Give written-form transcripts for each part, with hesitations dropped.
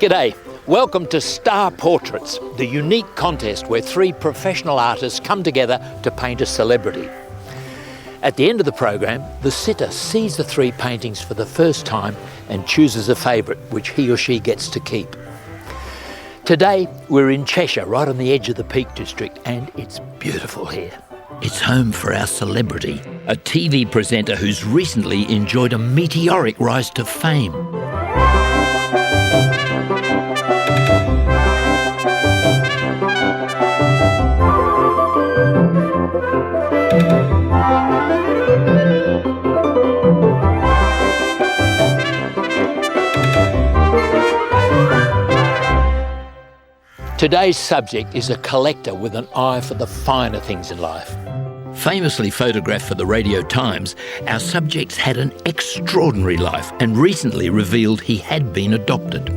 G'day. Welcome to Star Portraits, the unique contest where three professional artists come together to paint a celebrity. At the end of the program, the sitter sees the three paintings for the first time and chooses a favourite, which he or she gets to keep. Today, we're in Cheshire, right on the edge of the Peak District, and it's beautiful here. It's home for our celebrity, a TV presenter who's recently enjoyed a meteoric rise to fame. Today's subject is a collector with an eye for the finer things in life. Famously photographed for the Radio Times, our subject's had an extraordinary life and recently revealed he had been adopted.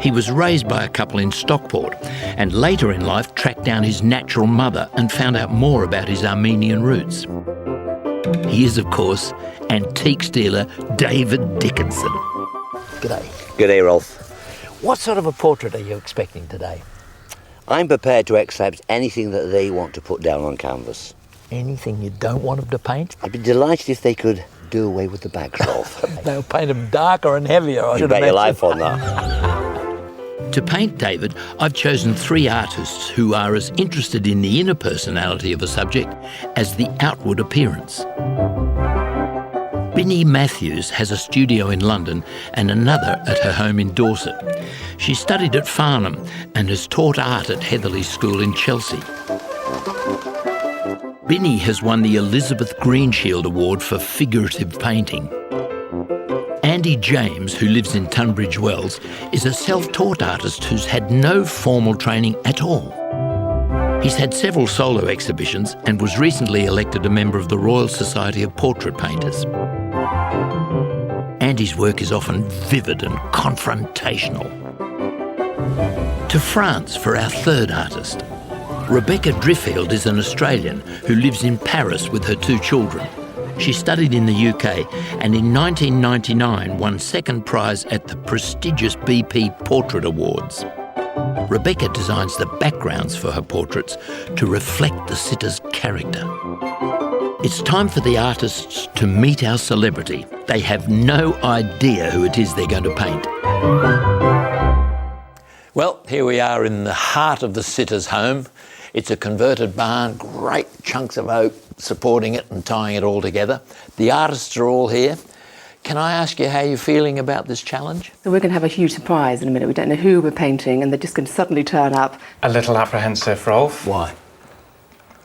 He was raised by a couple in Stockport and later in life tracked down his natural mother and found out more about his Armenian roots. He is, of course, antiques dealer David Dickinson. G'day. G'day, Rolf. What sort of a portrait are you expecting today? I'm prepared to accept anything that they want to put down on canvas. Anything you don't want them to paint? I'd be delighted if they could do away with the bags, Rolf. They'll paint them darker and heavier, I You should bet your imagine. life on that. To paint David, I've chosen three artists who are as interested in the inner personality of a subject as the outward appearance. Binny Matthews has a studio in London and another at her home in Dorset. She studied at Farnham and has taught art at Heatherley School in Chelsea. Binny has won the Elizabeth Greenshield Award for figurative painting. Andy James, who lives in Tunbridge Wells, is a self-taught artist who's had no formal training at all. He's had several solo exhibitions and was recently elected a member of the Royal Society of Portrait Painters. Andy's work is often vivid and confrontational. To France for our third artist. Rebecca Driffield is an Australian who lives in Paris with her two children. She studied in the UK and in 1999 won second prize at the prestigious BP Portrait Awards. Rebecca designs the backgrounds for her portraits to reflect the sitter's character. It's time for the artists to meet our celebrity. They have no idea who it is they're going to paint. Well, here we are in the heart of the sitter's home. It's a converted barn, great chunks of oak supporting it and tying it all together. The artists are all here. Can I ask you how you're feeling about this challenge? So we're going to have a huge surprise in a minute. We don't know who we're painting and they're just going to suddenly turn up. A little apprehensive, Rolf. Why?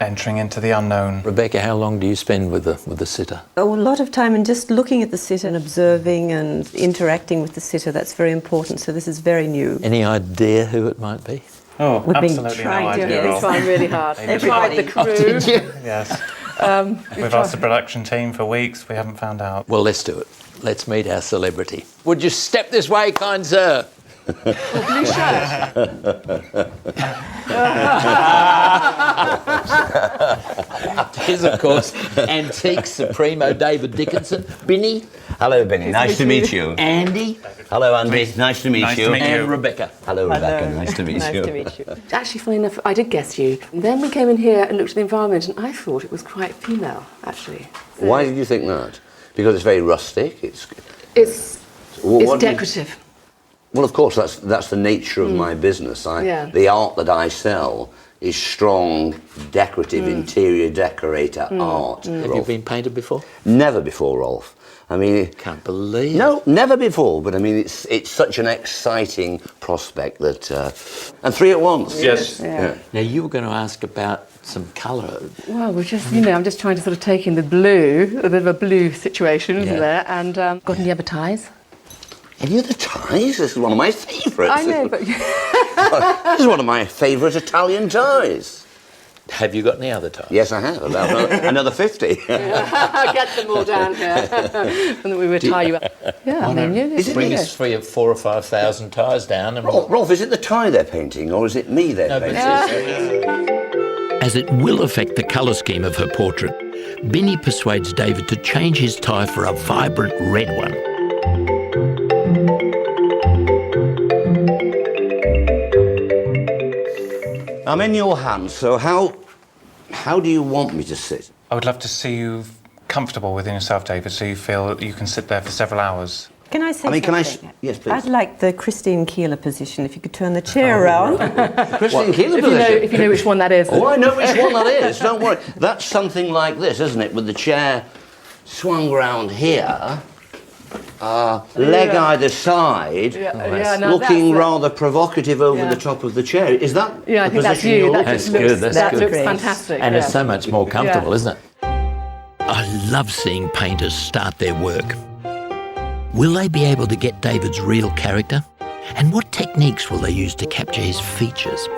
Entering into the unknown. Rebecca, how long do you spend with the sitter? Oh, a lot of time in just looking at the sitter and observing and interacting with the sitter. That's very important. So this is very new. Any idea who it might be? Oh, We've been absolutely no trying to- idea, We're Rolf. trying really hard. They tried the crew. Did you? Yes. We've asked the production team for weeks. We haven't found out. Well, let's do it. Let's meet our celebrity. Would you step this way, kind sir? Blue shirt. Here's, of course, antique supremo David Dickinson. Binny. Hello, Benny. Nice to meet you. Andy. Hello, Andy. Nice to meet Nice you. to meet you. And Rebecca. Hello, Rebecca. Nice to meet you. Nice to meet you. Actually, funny enough, I did guess you. And then we came in here and looked at the environment and I thought it was quite female, actually. So Why did you think that? Because it's very rustic. It's What do you- decorative. Well, of course, that's the nature of my business. Yeah. The art that I sell is strong, decorative, interior decorator art. Have you Rolf. been painted before? Never before, Rolf. I mean, Can't believe it. no, never before. But I mean, it's such an exciting prospect that, and three at once. Yes. Yeah. Now, you were going to ask about some colour. Well, we're just, I'm just trying to sort of take in the blue, a bit of a blue situation, isn't Yeah. there? And got any other ties? Have you the ties? This is one of my favourites. I know, but This is one of my favourite Italian ties. Have you got any other ties? Yes, I have. About another 50. get them all down here. And then we would tie you up. Yeah, I mean, Bring us 4,000 or 5,000 ties down. And Rolf, is it the tie they're painting, or is it me they're No, but painting? as it will affect the colour scheme of her portrait, Binny persuades David to change his tie for a vibrant red one. I'm in your hands, so how do you want me to sit? I would love to see you comfortable within yourself, David, so you feel that you can sit there for several hours. Can I say something? Yes, please. I'd like the Christine Keeler position, if you could turn the chair around. Christine Keeler position? If you know which one that is. Oh, I know which one that is, don't worry. That's something like this, isn't it, with the chair swung round here, leg either side, looking rather provocative over the top of the chair. Is that I think that's you. That's good, That good. looks fantastic. And it's so much more comfortable, isn't it? I love seeing painters start their work. Will they be able to get David's real character? And what techniques will they use to capture his features?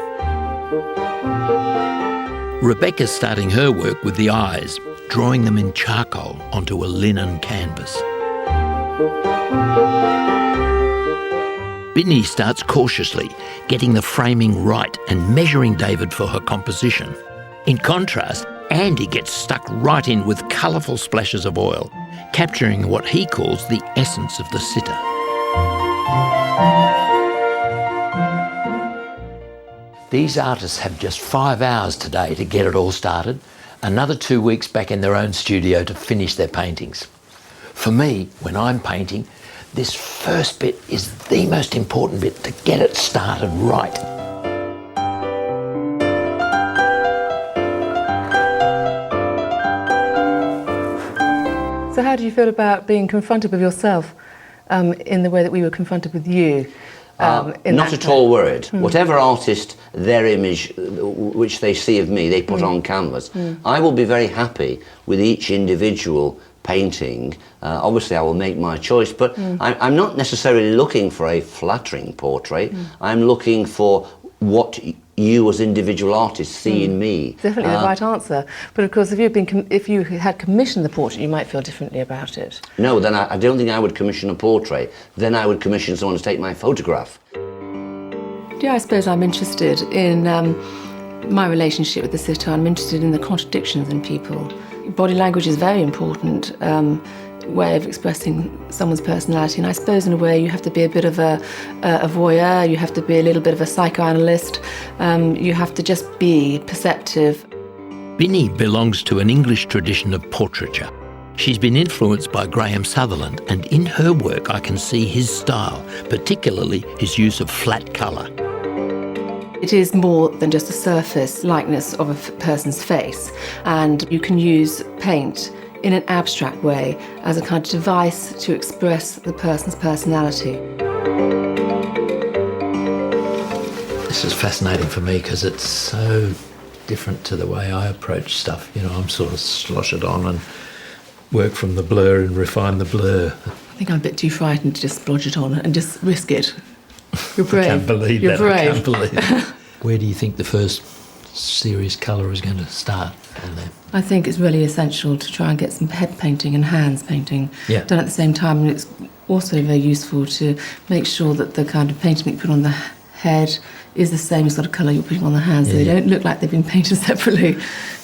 Rebecca's starting her work with the eyes, drawing them in charcoal onto a linen canvas. Binny starts cautiously, getting the framing right and measuring David for her composition. In contrast, Andy gets stuck right in with colourful splashes of oil, capturing what he calls the essence of the sitter. These artists have just 5 hours today to get it all started, another 2 weeks back in their own studio to finish their paintings. For me, when I'm painting, this first bit is the most important bit to get it started right. So how do you feel about being confronted with yourself in the way that we were confronted with you? Not at all worried. Whatever artist, their image, which they see of me, they put on canvas. I will be very happy with each individual painting. Obviously I will make my choice, but I'm not necessarily looking for a flattering portrait. I'm looking for what you as individual artists see in me. Definitely the right answer. But of course, if you had commissioned the portrait, you might feel differently about it. No, then I don't think I would commission a portrait. Then I would commission someone to take my photograph. Yeah, I suppose I'm interested in my relationship with the sitter. I'm interested in the contradictions in people. Body language is very important way of expressing someone's personality, and I suppose in a way you have to be a bit of a voyeur, you have to be a little bit of a psychoanalyst, you have to just be perceptive. Binny belongs to an English tradition of portraiture. She's been influenced by Graham Sutherland, and in her work I can see his style, particularly his use of flat colour. It is more than just a surface likeness of a person's face, and you can use paint in an abstract way as a kind of device to express the person's personality. This is fascinating for me because it's so different to the way I approach stuff. You know, I'm sort of slosh it on and work from the blur and refine the blur. I think I'm a bit too frightened to just splodge it on and just risk it. You're brave. I can't believe You're that. brave. I can't believe it. Where do you think the first serious colour is going to start on there? I think it's really essential to try and get some head painting and hands painting done at the same time, and it's also very useful to make sure that the kind of painting that you put on the head is the same sort of colour you're putting on the hands, so they don't look like they've been painted separately,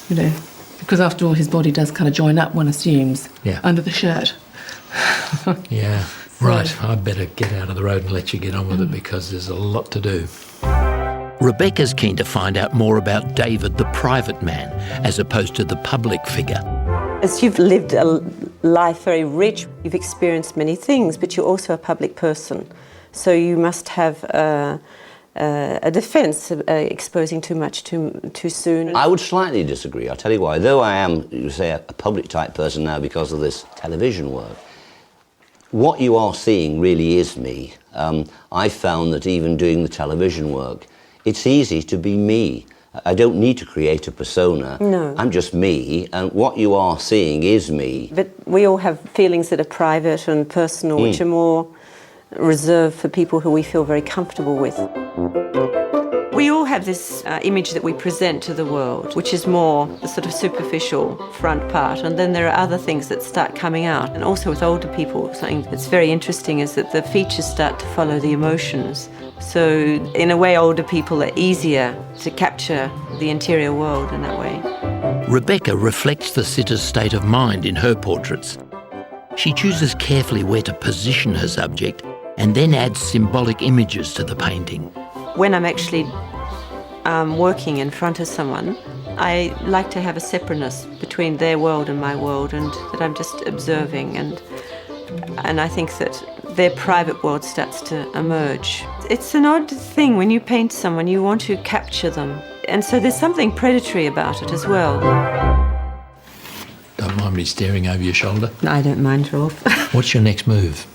you know, because after all his body does kind of join up, one assumes, under the shirt. Yeah, right, I'd better get out of the road and let you get on with it because there's a lot to do. Rebecca's keen to find out more about David the private man as opposed to the public figure. As you've lived a life very rich, you've experienced many things, but you're also a public person. So you must have a defence exposing too much too soon. I would slightly disagree. I'll tell you why. Though I am, you say, a public type person now because of this television work, what you are seeing really is me. I found that even doing the television work, it's easy to be me. I don't need to create a persona. No. I'm just me, and what you are seeing is me. But we all have feelings that are private and personal, which are more reserved for people who we feel very comfortable with. We all have this image that we present to the world, which is more the sort of superficial front part, and then there are other things that start coming out. And also with older people, something that's very interesting is that the features start to follow the emotions. So in a way, older people are easier to capture the interior world in that way. Rebecca reflects the sitter's state of mind in her portraits. She chooses carefully where to position her subject and then adds symbolic images to the painting. When I'm actually working in front of someone, I like to have a separateness between their world and my world, and that I'm just observing, and I think that their private world starts to emerge. It's an odd thing when you paint someone, you want to capture them, and so there's something predatory about it as well. Don't mind me staring over your shoulder. I don't mind, Rolf. What's your next move?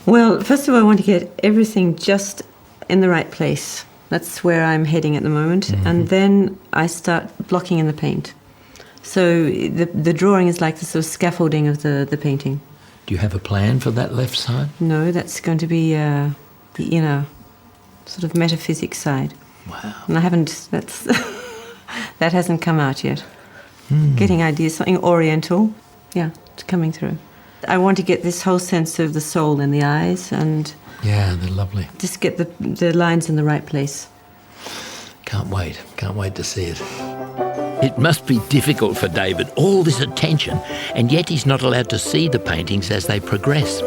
Well, first of all, I want to get everything just in the right place. That's where I'm heading at the moment. Mm-hmm. And then I start blocking in the paint. So the drawing is like the sort of scaffolding of the painting. Do you have a plan for that left side? No, that's going to be the inner sort of metaphysics side. Wow. And I haven't, that hasn't come out yet. Getting ideas, something oriental, it's coming through. I want to get this whole sense of the soul in the eyes, and yeah, they're lovely. Just get the lines in the right place. Can't wait to see it. It must be difficult for David, all this attention, and yet he's not allowed to see the paintings as they progress.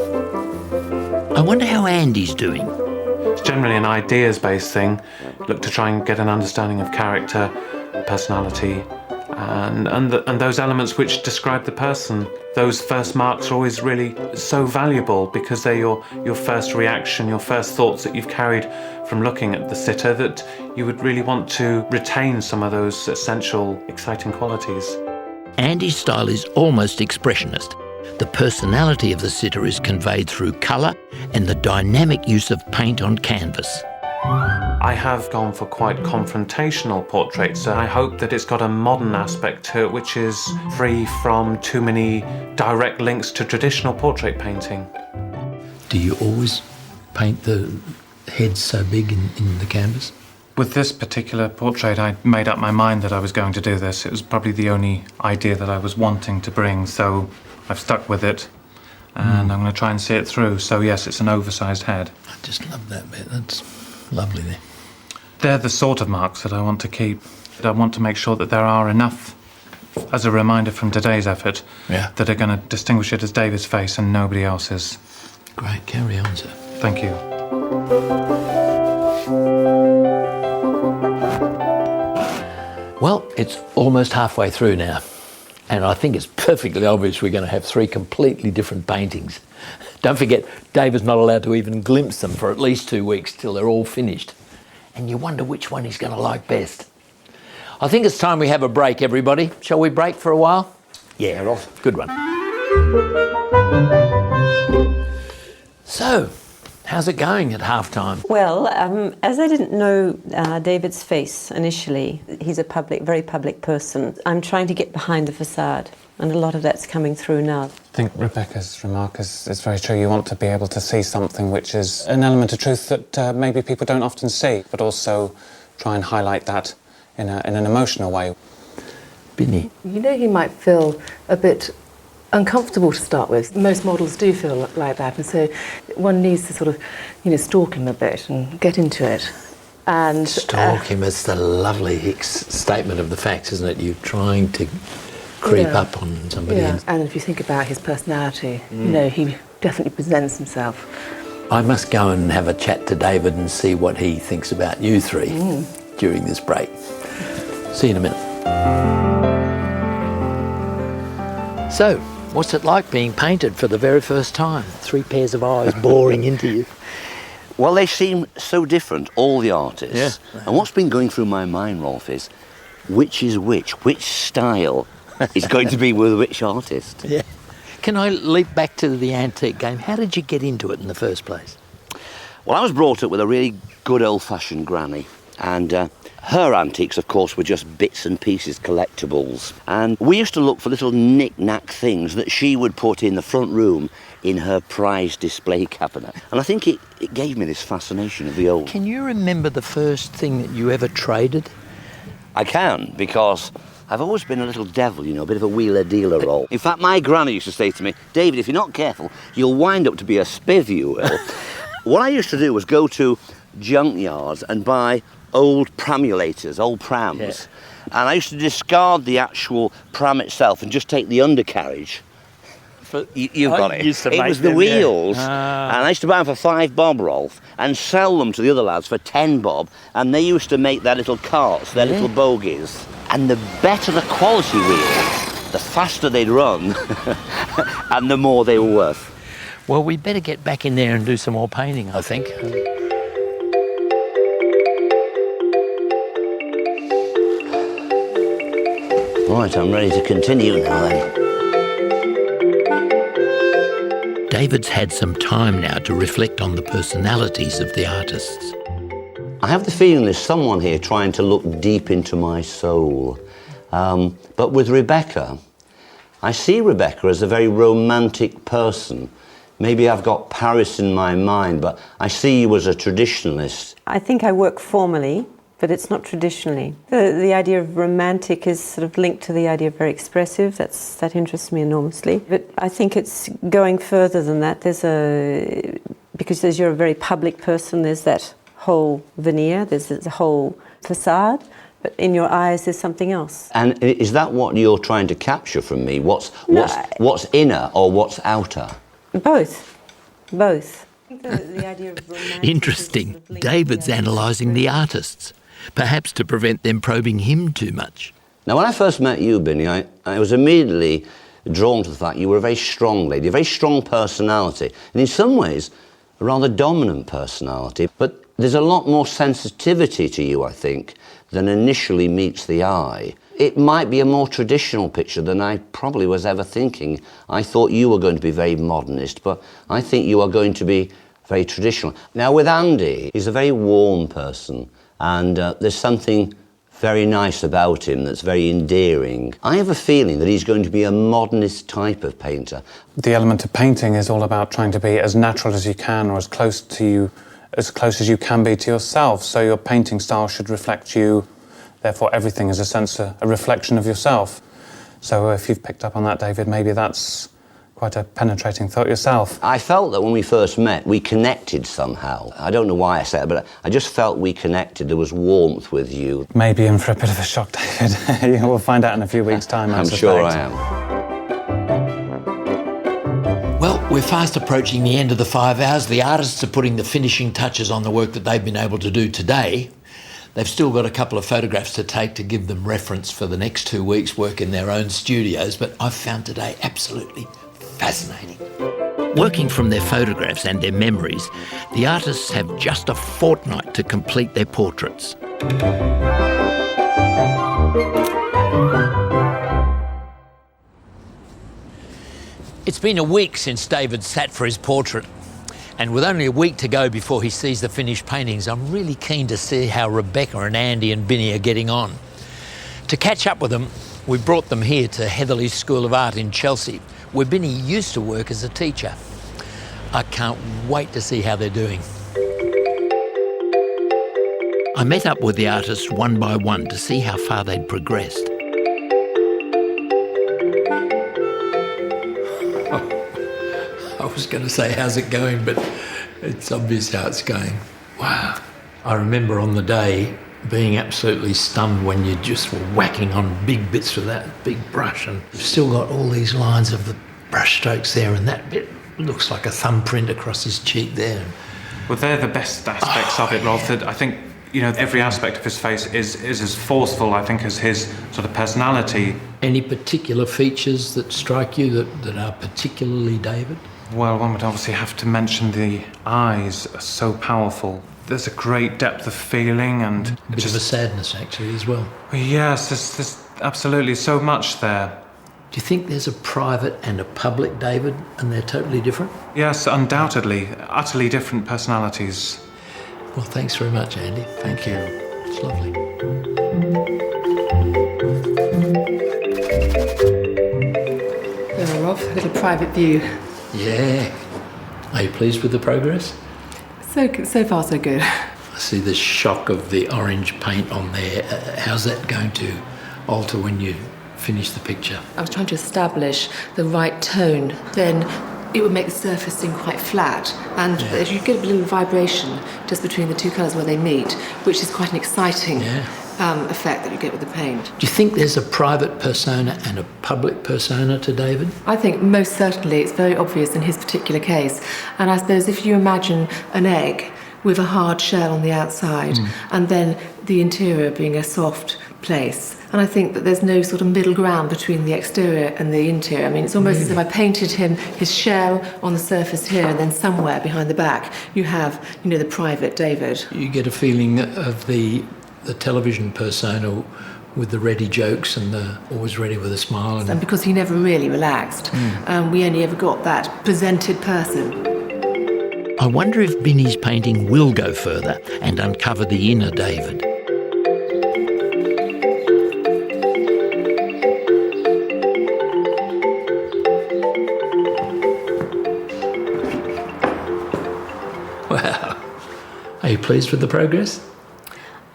I wonder how Andy's doing. It's generally an ideas-based thing. Look to try and get an understanding of character, personality, and those elements which describe the person. Those first marks are always really so valuable because they're your first reaction, your first thoughts that you've carried from looking at the sitter, that you would really want to retain some of those essential, exciting qualities. Andy's style is almost expressionist. The personality of the sitter is conveyed through colour and the dynamic use of paint on canvas. I have gone for quite confrontational portraits, and I hope that it's got a modern aspect to it which is free from too many direct links to traditional portrait painting. Do you always paint the heads so big in the canvas? With this particular portrait, I made up my mind that I was going to do this. It was probably the only idea that I was wanting to bring, so I've stuck with it, and I'm going to try and see it through. So yes, it's an oversized head. I just love that bit. That's lovely there. They're the sort of marks that I want to keep. I want to make sure that there are enough, as a reminder from today's effort, that are going to distinguish it as David's face and nobody else's. Great, carry on, sir. Thank you. Well, it's almost halfway through now, and I think it's perfectly obvious we're going to have 3 completely different paintings. Don't forget, David's not allowed to even glimpse them for at least 2 weeks till they're all finished. And you wonder which one he's going to like best. I think it's time we have a break, everybody. Shall we break for a while? Yeah, Rolf. Good one. So, how's it going at half-time? Well, as I didn't know David's face initially, he's a very public person. I'm trying to get behind the facade, and a lot of that's coming through now. I think Rebecca's remark is very true. You want to be able to see something which is an element of truth that maybe people don't often see, but also try and highlight that in an emotional way. Binny? You know, he might feel a bit uncomfortable to start with. Most models do feel like that, and so one needs to sort of, stalk him a bit and get into it. And stalk him, it's the lovely statement of the facts, isn't it? You're trying to creep up on somebody else. And if you think about his personality, he definitely presents himself. I must go and have a chat to David and see what he thinks about you 3 during this break. See you in a minute. So, what's it like being painted for the very first time? 3 pairs of eyes boring into you. Well, they seem so different, all the artists. Yeah. And what's been going through my mind, Rolf, is which is which style is going to be with which artist. Yeah. Can I leap back to the antique game? How did you get into it in the first place? Well, I was brought up with a really good old-fashioned granny, and her antiques, of course, were just bits and pieces, collectibles. And we used to look for little knick-knack things that she would put in the front room in her prize display cabinet. And I think it gave me this fascination of the old. Can you remember the first thing that you ever traded? I can, because I've always been a little devil, a bit of a wheeler-dealer role. In fact, my granny used to say to me, David, if you're not careful, you'll wind up to be a spiv, you will. What I used to do was go to junkyards and buy old pramulators, old prams. Yeah. And I used to discard the actual pram itself and just take the undercarriage. You've got it. Used to It make was the them, yeah. wheels, and I used to buy them for 5 bob, Rolf, and sell them to the other lads for 10 bob, and they used to make their little carts, their little bogies. And the better the quality wheel, the faster they'd run, and the more they were worth. Well, we better get back in there and do some more painting, I think. Right, I'm ready to continue now then. David's had some time now to reflect on the personalities of the artists. I have the feeling there's someone here trying to look deep into my soul. But with Rebecca, I see Rebecca as a very romantic person. Maybe I've got Paris in my mind, but I see you as a traditionalist. I think I work formally, but it's not traditionally. The idea of romantic is sort of linked to the idea of very expressive. That interests me enormously. But I think it's going further than that. Because as you're a very public person, there's that whole veneer, there's the whole facade, but in your eyes there's something else. And is that what you're trying to capture from me? What's inner or what's outer? Both. The idea of romantic. Interesting. David's analysing the artists, perhaps to prevent them probing him too much. Now, when I first met you, Binny, I was immediately drawn to the fact you were a very strong lady, a very strong personality, and in some ways, a rather dominant personality. But there's a lot more sensitivity to you, I think, than initially meets the eye. It might be a more traditional picture than I probably was ever thinking. I thought you were going to be very modernist, but I think you are going to be very traditional. Now, with Andy, he's a very warm person, and there's something very nice about him that's very endearing. I have a feeling that he's going to be a modernist type of painter. The element of painting is all about trying to be as natural as you can, or as close as you can be to yourself. So your painting style should reflect you. Therefore, everything is a reflection of yourself. So if you've picked up on that, David, maybe that's quite a penetrating thought yourself. I felt that when we first met, we connected somehow. I don't know why I said it, but I just felt we connected. There was warmth with you. Maybe in for a bit of a shock, David. We'll find out in a few weeks' time, I suspect. Sure I am. Well, we're fast approaching the end of the 5 hours. The artists are putting the finishing touches on the work that they've been able to do today. They've still got a couple of photographs to take to give them reference for the next 2 weeks' work in their own studios, but I've found today absolutely fascinating. Working from their photographs and their memories, the artists have just a fortnight to complete their portraits. It's been a week since David sat for his portrait, and with only a week to go before he sees the finished paintings, I'm really keen to see how Rebecca and Andy and Binny are getting on. To catch up with them, we brought them here to Heatherley School of Art in Chelsea, where Binny used to work as a teacher. I can't wait to see how they're doing. I met up with the artists one by one to see how far they'd progressed. I was going to say, how's it going? But it's obvious how it's going. Wow. I remember on the day being absolutely stunned when you just were whacking on big bits with that big brush, and you've still got all these lines of the brush strokes there, and that bit looks like a thumbprint across his cheek there. Well, they're the best aspects of it, Rolf. I think, every aspect of his face is as forceful, I think, as his sort of personality. Any particular features that strike you that are particularly David? Well, one would obviously have to mention the eyes are so powerful. There's a great depth of feeling and... A bit of a sadness, actually, as well. Yes, there's absolutely so much there. Do you think there's a private and a public David, and they're totally different? Yes, undoubtedly. Utterly different personalities. Well, thanks very much, Andy. Thank you. It's lovely. There, Rolf, a little private view. Yeah. Are you pleased with the progress? So far, so good. I see the shock of the orange paint on there. How's that going to alter when you finish the picture? I was trying to establish the right tone. Then it would make the surface seem quite flat, and you get a little vibration just between the two colours where they meet, which is quite an exciting effect that you get with the paint. Do you think there's a private persona and a public persona to David? I think most certainly it's very obvious in his particular case. And I suppose if you imagine an egg with a hard shell on the outside and then the interior being a soft place. And I think that there's no sort of middle ground between the exterior and the interior. I mean, it's almost as if I painted him, his shell on the surface here, and then somewhere behind the back you have, the private David. You get a feeling of the television persona with the ready jokes and the always ready with a smile. And because he never really relaxed, we only ever got that presented person. I wonder if Binny's painting will go further and uncover the inner David. Wow. Are you pleased with the progress?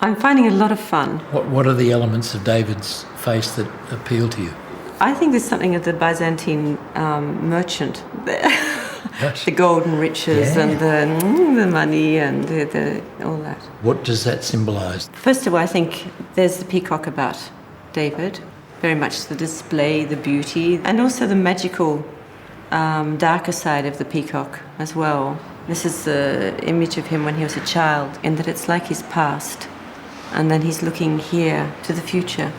I'm finding it a lot of fun. What are the elements of David's face that appeal to you? I think there's something of the Byzantine merchant there. The golden riches and the money and the all that. What does that symbolise? First of all, I think there's the peacock about David. Very much the display, the beauty, and also the magical, darker side of the peacock as well. This is the image of him when he was a child, in that it's like his past, and then he's looking here to the future.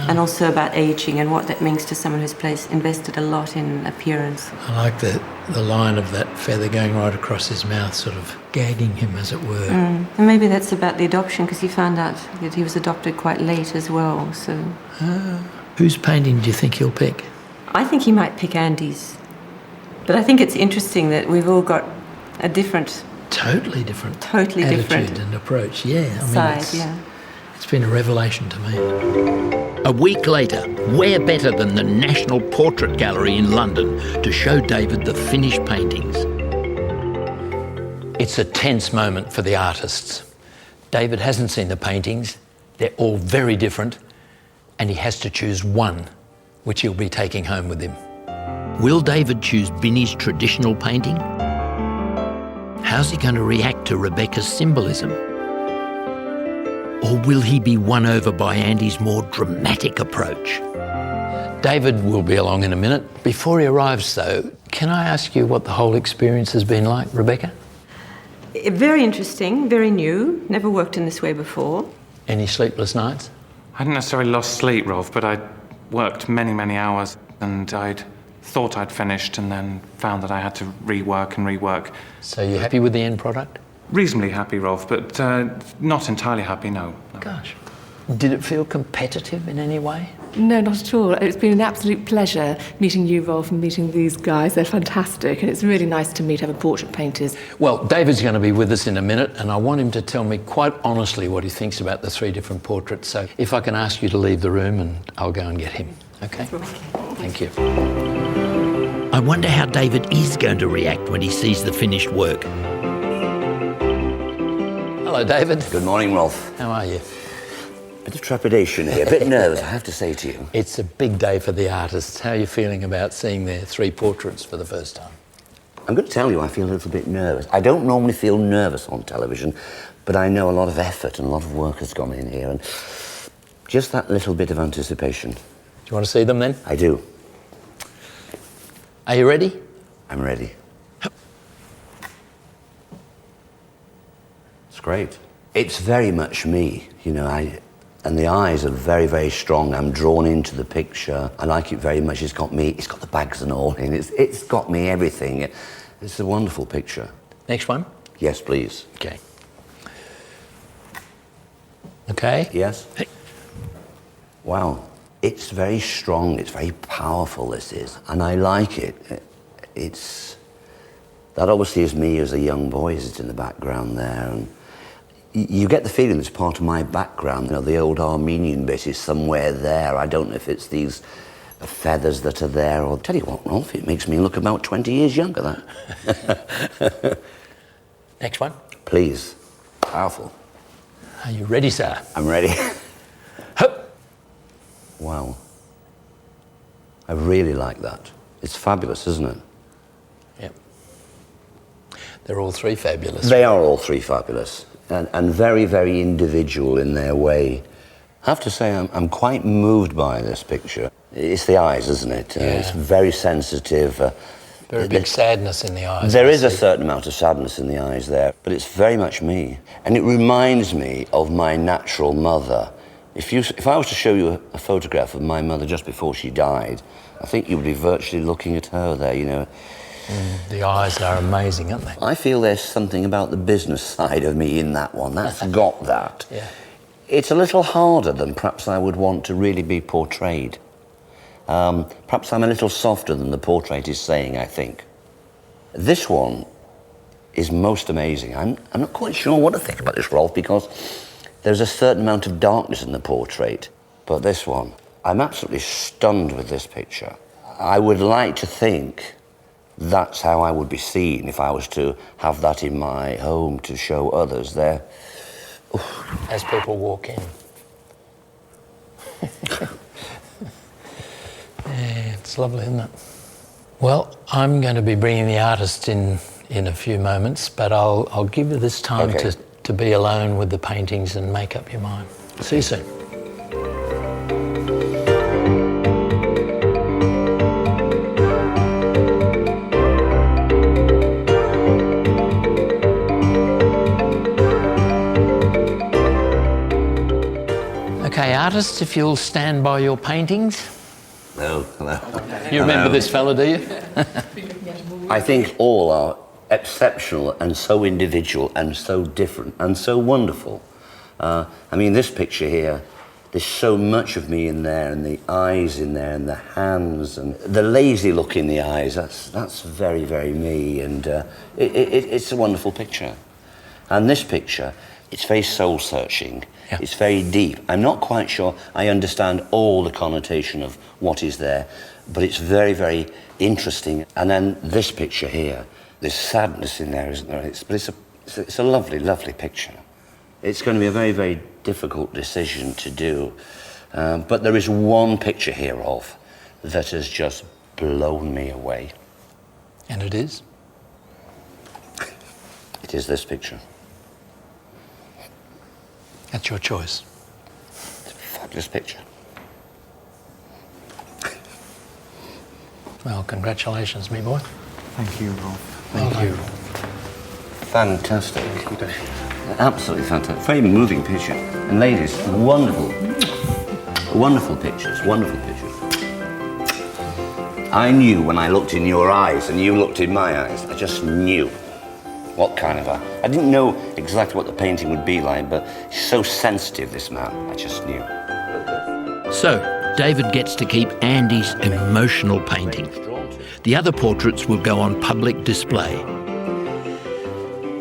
And also about aging and what that means to someone who's invested a lot in appearance. I like the line of that feather going right across his mouth, sort of gagging him, as it were. And maybe that's about the adoption, because he found out that he was adopted quite late as well. So, Whose painting do you think he'll pick? I think he might pick Andy's. But I think it's interesting that we've all got a different... Totally different attitude and approach, It's been a revelation to me. A week later, where better than the National Portrait Gallery in London to show David the finished paintings? It's a tense moment for the artists. David hasn't seen the paintings. They're all very different, and he has to choose one, which he'll be taking home with him. Will David choose Binny's traditional painting? How's he going to react to Rebecca's symbolism? Or will he be won over by Andy's more dramatic approach? David will be along in a minute. Before he arrives, though, can I ask you what the whole experience has been like, Rebecca? Very interesting, very new. Never worked in this way before. Any sleepless nights? I hadn't necessarily lost sleep, Rolf, but I'd worked many, many hours, and I'd thought I'd finished and then found that I had to rework. So you're happy with the end product? Reasonably happy, Rolf, but not entirely happy, no. Gosh. Did it feel competitive in any way? No, not at all. It's been an absolute pleasure meeting you, Rolf, and meeting these guys. They're fantastic, and it's really nice to meet other portrait painters. Well, David's going to be with us in a minute, and I want him to tell me quite honestly what he thinks about the three different portraits. So if I can ask you to leave the room, and I'll go and get him. Okay? Thank you. I wonder how David is going to react when he sees the finished work. Hello, David. Good morning, Rolf. How are you? Bit of trepidation here, a bit nervous, I have to say to you. It's a big day for the artists. How are you feeling about seeing their three portraits for the first time? I'm going to tell you, I feel a little bit nervous. I don't normally feel nervous on television, but I know a lot of effort and a lot of work has gone in here, and just that little bit of anticipation. Do you want to see them then? I do. Are you ready? I'm ready. It's great. It's very much me, and the eyes are very, very strong. I'm drawn into the picture. I like it very much. It's got me, it's got the bags and all in. It's got me everything. It's a wonderful picture. Next one? Yes, please. Okay. Okay? Yes? Hey. Wow. It's very strong. It's very powerful, this is. And I like it. That obviously is me as a young boy, as it's in the background there. And you get the feeling it's part of my background. The old Armenian bit is somewhere there. I don't know if it's these feathers that are there, or... Tell you what, Rolf, it makes me look about 20 years younger, that. Next one. Please. Powerful. Are you ready, sir? I'm ready. Hup. Wow. I really like that. It's fabulous, isn't it? Yep. They're all three fabulous. They are all three fabulous. And very, very individual in their way. I have to say I'm quite moved by this picture. It's the eyes, isn't it? Yeah. It's very sensitive. Very big sadness in the eyes. There is a certain amount of sadness in the eyes there, but it's very much me. And it reminds me of my natural mother. If I was to show you a photograph of my mother just before she died, I think you would be virtually looking at her there, you know. The eyes are amazing, aren't they? I feel there's something about the business side of me in that one. That's got that. Yeah. It's a little harder than perhaps I would want to really be portrayed. Perhaps I'm a little softer than the portrait is saying, I think. This one is most amazing. I'm not quite sure what to think about this, Rolf, because there's a certain amount of darkness in the portrait. But this one, I'm absolutely stunned with this picture. I would like to think that's how I would be seen if I was to have that in my home to show others there. As people walk in. Yeah, it's lovely, isn't it? Well, I'm going to be bringing the artist in a few moments, but I'll give you this time to be alone with the paintings and make up your mind. See you soon. Okay, artists, if you'll stand by your paintings. Hello. You remember this fella, do you? I think all are exceptional and so individual and so different and so wonderful. I mean, this picture here, there's so much of me in there, and the eyes in there, and the hands, and the lazy look in the eyes. That's very, very me, and it's a wonderful picture. And this picture, it's very soul-searching. Yeah. It's very deep. I'm not quite sure I understand all the connotation of what is there, but it's very, very interesting. And then this picture here, there's sadness in there, isn't there? It's a lovely, lovely picture. It's going to be a very, very difficult decision to do. But there is one picture here, Rolf, that has just blown me away. And it is? It is this picture. That's your choice. It's a fabulous picture. Well, congratulations, me boy. Thank you, Rolf. Thank you. Fantastic. Absolutely fantastic. Very moving picture. And ladies, wonderful. Wonderful pictures, wonderful pictures. I knew when I looked in your eyes and you looked in my eyes, I just knew what kind of I didn't know exactly what the painting would be like, but he's so sensitive, this man. I just knew. So, David gets to keep Andy's emotional painting. The other portraits will go on public display.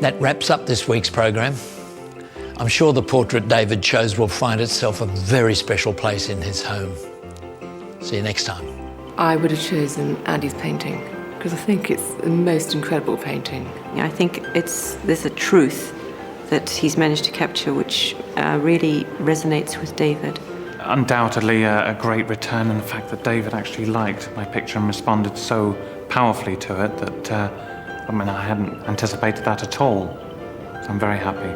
That wraps up this week's program. I'm sure the portrait David chose will find itself a very special place in his home. See you next time. I would have chosen Andy's painting because I think it's the most incredible painting. I think there's a truth that he's managed to capture which really resonates with David. Undoubtedly a great return, and the fact that David actually liked my picture and responded so powerfully to it that I hadn't anticipated that at all. So I'm very happy.